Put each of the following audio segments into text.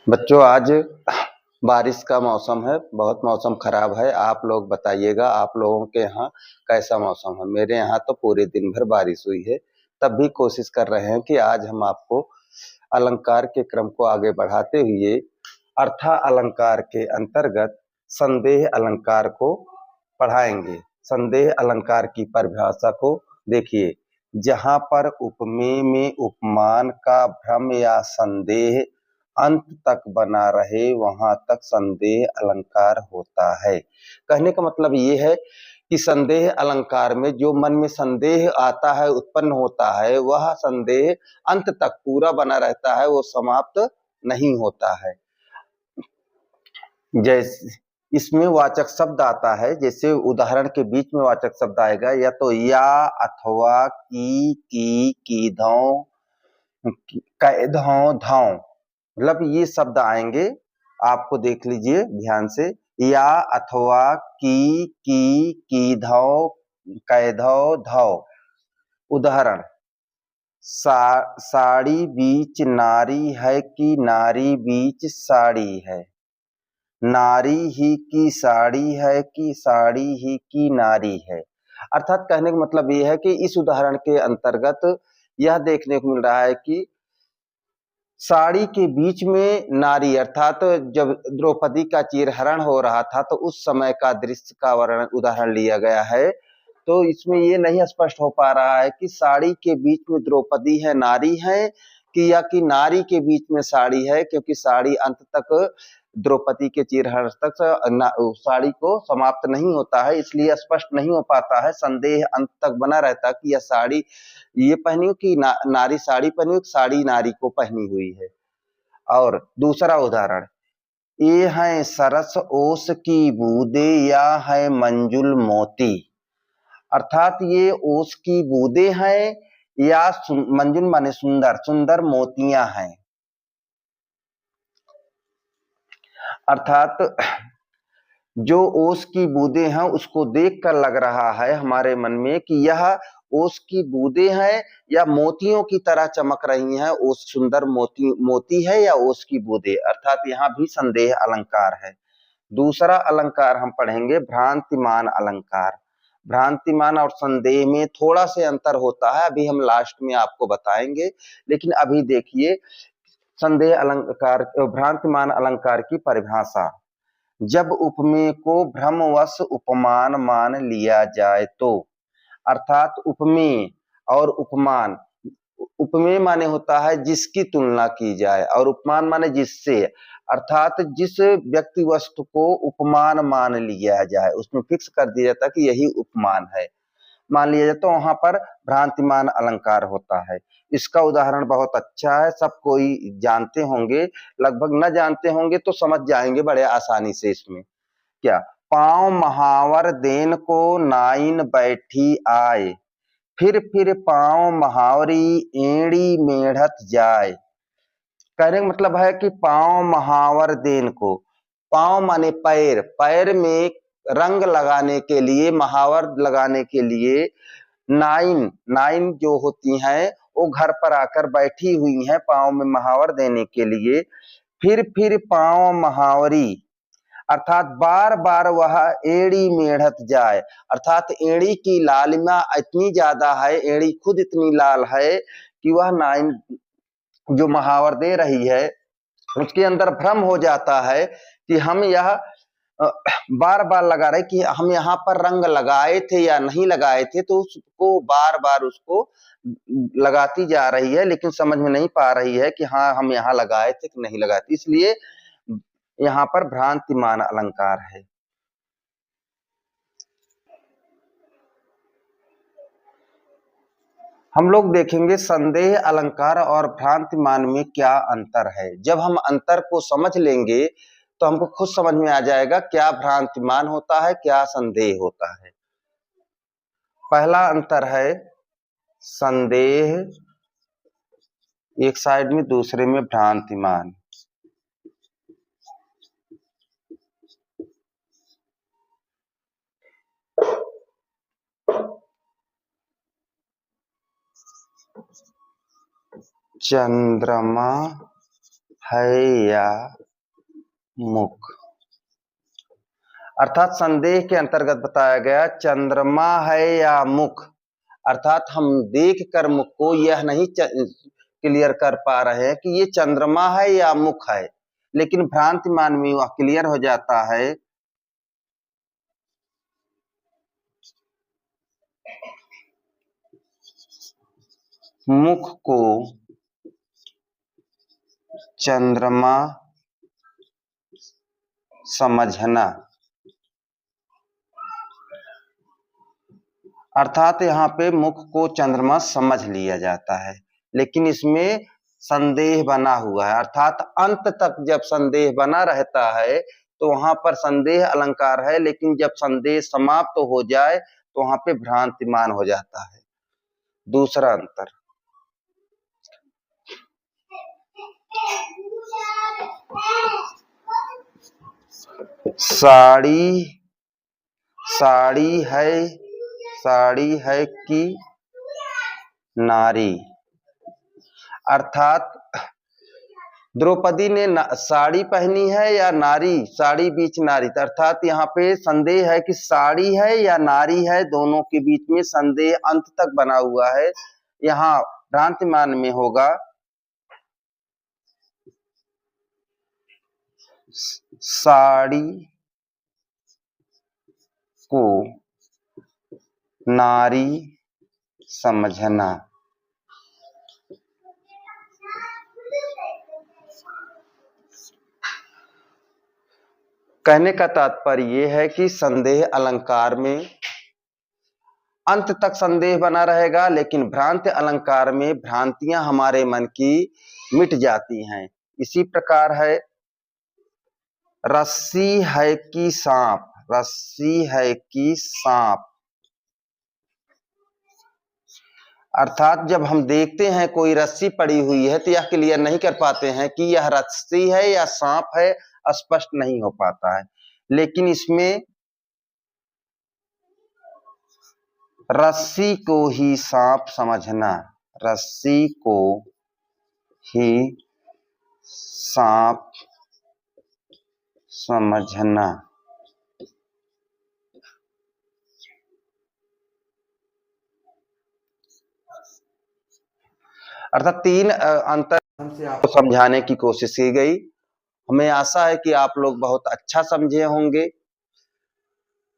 बच्चों आज बारिश का मौसम है। बहुत मौसम खराब है। आप लोग बताइएगा आप लोगों के यहाँ कैसा मौसम है। मेरे यहाँ तो पूरे दिन भर बारिश हुई है। तब भी कोशिश कर रहे हैं कि आज हम आपको अलंकार के क्रम को आगे बढ़ाते हुए अर्था अलंकार के अंतर्गत संदेह अलंकार को पढ़ाएंगे। संदेह अलंकार की परिभाषा को देखिए। जहां पर उपमेय में उपमान का भ्रम या संदेह अंत तक बना रहे वहां तक संदेह अलंकार होता है। कहने का मतलब ये है कि संदेह अलंकार में जो मन में संदेह आता है, उत्पन्न होता है, वह संदेह अंत तक पूरा बना रहता है, वो समाप्त नहीं होता है। जैसे इसमें वाचक शब्द आता है, जैसे उदाहरण के बीच में वाचक शब्द आएगा या तो या, अथवा, की, धौ, धौ, धाव, मतलब ये शब्द आएंगे। आपको देख लीजिए ध्यान से। या, अथवा, की, धौ, कैधौ, धौ। उदाहरण, साड़ी बीच नारी है कि नारी बीच साड़ी है, नारी ही की साड़ी है कि साड़ी ही की नारी है। अर्थात कहने का मतलब यह है कि इस उदाहरण के अंतर्गत यह देखने को मिल रहा है कि साड़ी के बीच में नारी, अर्थात जब द्रौपदी का चीरहरण हो रहा था तो उस समय का दृश्य का वर्णन उदाहरण लिया गया है। तो इसमें ये नहीं स्पष्ट हो पा रहा है कि साड़ी के बीच में द्रौपदी है, नारी है, कि या कि नारी के बीच में साड़ी है, क्योंकि साड़ी अंत तक द्रौपदी के चीरहरण तक साड़ी को समाप्त नहीं होता है, इसलिए स्पष्ट नहीं हो पाता है। संदेह अंत तक बना रहता कि यह साड़ी ये पहनी हो कि नारी साड़ी पहनी हो, साड़ी नारी को पहनी हुई है। और दूसरा उदाहरण, ये है सरस ओस की बूंदे या है मंजुल मोती। अर्थात ये ओस की बूंदे हैं या मंजुल माने सुंदर, सुंदर मोतियां हैं। अर्थात जो ओस की बूंदे हैं उसको देखकर लग रहा है हमारे मन में कि यह ओस की बूंदे हैं या मोतियों की तरह चमक रही हैं। ओस सुंदर मोती है या ओस की बूंदे, अर्थात यहाँ भी संदेह अलंकार है। दूसरा अलंकार हम पढ़ेंगे भ्रांतिमान अलंकार। भ्रांतिमान और संदेह में थोड़ा से अंतर होता है, अभी हम लास्ट में आपको बताएंगे। लेकिन अभी देखिए संदेह अलंकार, भ्रांतिमान अलंकार की परिभाषा। जब उपमेय को भ्रमवश उपमान मान लिया जाए तो, अर्थात उपमेय और उपमान, उपमेय माने होता है जिसकी तुलना की जाए और उपमान माने जिससे, अर्थात जिस व्यक्ति वस्तु को उपमान मान लिया जाए उसमें फिक्स कर दिया जाता है कि यही उपमान है, मान लिया जाए तो वहां पर भ्रांतिमान अलंकार होता है। इसका उदाहरण बहुत अच्छा है, सब कोई जानते होंगे, लगभग न जानते होंगे तो समझ जाएंगे बड़े आसानी से। इसमें क्या, पांव महावर देन को नाइन बैठी आए, फिर पांव महावरी एड़ी मेढ़त जाए। कहने का मतलब है कि पांव महावर देन को, पांव माने पैर, पैर में रंग लगाने के लिए, महावर लगाने के लिए नाइन, नाइन जो होती हैं वो घर पर आकर बैठी हुई हैं पांव में महावर देने के लिए। फिर पांव महावरी, अर्थात बार बार वह एड़ी मेढ़त जाए, अर्थात एड़ी की लालिमा इतनी ज्यादा है, एड़ी खुद इतनी लाल है कि वह नाइन जो महावर दे रही है उसके अंदर भ्रम हो जाता है कि हम यह बार बार लगा रहे कि हम यहाँ पर रंग लगाए थे या नहीं लगाए थे, तो उसको बार बार उसको लगाती जा रही है, लेकिन समझ में नहीं पा रही है कि हाँ हम यहाँ लगाए थे कि नहीं लगाए थे, इसलिए यहाँ पर भ्रांतिमान अलंकार है। हम लोग देखेंगे संदेह अलंकार और भ्रांतिमान में क्या अंतर है। जब हम अंतर को समझ लेंगे तो हमको खुद समझ में आ जाएगा क्या भ्रांतिमान होता है, क्या संदेह होता है। पहला अंतर है संदेह एक साइड में, दूसरे में भ्रांतिमान। चंद्रमा है या मुख। अर्थात संदेह के अंतर्गत बताया गया चंद्रमा है या मुख, अर्थात हम देख कर मुख को यह नहीं क्लियर कर पा रहे हैं कि ये चंद्रमा है या मुख है, लेकिन भ्रांति मान में वह क्लियर हो जाता है मुख को चंद्रमा समझना। अर्थात यहाँ पे मुख को चंद्रमा समझ लिया जाता है, लेकिन इसमें संदेह बना हुआ है। अर्थात अंत तक जब संदेह बना रहता है तो वहां पर संदेह अलंकार है, लेकिन जब संदेह समाप्त तो हो जाए तो वहां पे भ्रांतिमान हो जाता है। दूसरा अंतर, साड़ी साड़ी है कि नारी। अर्थात द्रौपदी ने साड़ी पहनी है या नारी, साड़ी बीच नारी, अर्थात यहाँ पे संदेह है कि साड़ी है या नारी है, दोनों के बीच में संदेह अंत तक बना हुआ है। यहाँ भ्रांतिमान में होगा साड़ी को नारी समझना। कहने का तात्पर्य यह है कि संदेह अलंकार में अंत तक संदेह बना रहेगा, लेकिन भ्रांति अलंकार में भ्रांतियां हमारे मन की मिट जाती हैं। इसी प्रकार है रस्सी है कि सांप, रस्सी है कि सांप। अर्थात जब हम देखते हैं कोई रस्सी पड़ी हुई है तो यह क्लियर नहीं कर पाते हैं कि यह रस्सी है या सांप है, स्पष्ट नहीं हो पाता है। लेकिन इसमें रस्सी को ही सांप समझना, रस्सी को ही सांप समझना। अर्थात तीन अंतर से आपको समझाने की कोशिश की गई। हमें आशा है कि आप लोग बहुत अच्छा समझे होंगे,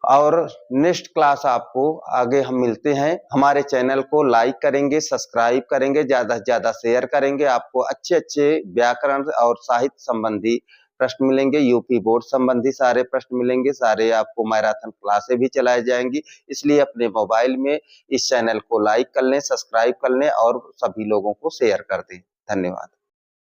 और नेक्स्ट क्लास आपको आगे हम मिलते हैं। हमारे चैनल को लाइक करेंगे, सब्सक्राइब करेंगे, ज्यादा से ज्यादा शेयर करेंगे। आपको अच्छे अच्छे व्याकरण और साहित्य संबंधी प्रश्न मिलेंगे, यूपी बोर्ड संबंधी सारे प्रश्न मिलेंगे, सारे आपको मैराथन क्लासें भी चलाई जाएंगी। इसलिए अपने मोबाइल में इस चैनल को लाइक कर लें, सब्सक्राइब कर लें और सभी लोगों को शेयर कर दें। धन्यवाद।